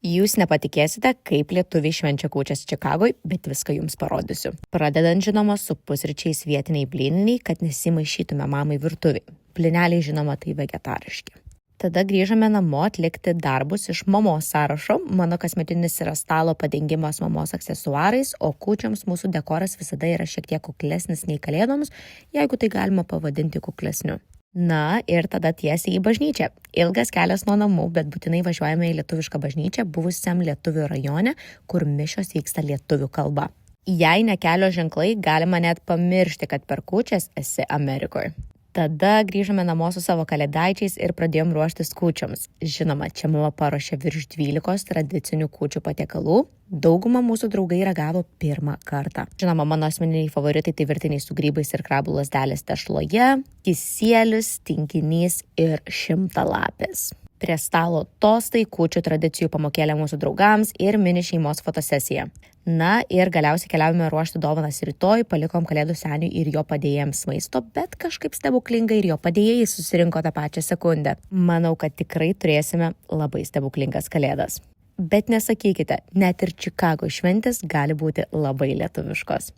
Jūs nepatikėsite, kaip lietuviai švenčia kūčias Čikagoj, bet viską jums parodysiu. Pradedant žinoma su pusryčiais vietiniai blyniniai, kad nesimaišytume mamai virtuviai. Blyneliai žinoma tai vegetariški. Tada grįžome namo atlikti darbus iš mamos sąrašo. Mano kasmetinis yra stalo padengimas mamos aksesuarais, o kūčioms mūsų dekoras visada yra šiek tiek kuklesnis nei kalėdoms, jeigu tai galima pavadinti kuklesniu. Na ir tada tiesiai į bažnyčią. Ilgas kelias nuo namų, bet būtinai važiuojame į lietuvišką bažnyčią buvusiam lietuvių rajone, kur mišios vyksta lietuvių kalba. Jei ne kelio ženklai, galima net pamiršti, kad per kūčias esi Amerikoje. Tada grįžome namo su savo kalėdaičiais ir pradėjom ruoštis kūčioms. Žinoma, čia mama paruošė virš 12 tradicinių kūčių patiekalų. Dauguma mūsų draugai ragavo pirmą kartą. Žinoma, mano asmeniniai favoritai tai virtiniai su grybais ir krabų lazdelės tešloje, kisielius, tinkinys ir šimtalapis. Prie stalo tostai, kūčių tradicijų pamokėlė mūsų draugams ir mini šeimos fotosesija. Na ir galiausiai keliavome ruošti dovanas rytoj, palikom kalėdų seniui ir jo padėjėjams maisto, bet kažkaip stebuklingai ir jo padėjėjai susirinko tą pačią sekundę. Manau, kad tikrai turėsime labai stebuklingas kalėdas. Bet nesakykite, net ir Čikago šventės gali būti labai lietuviškos.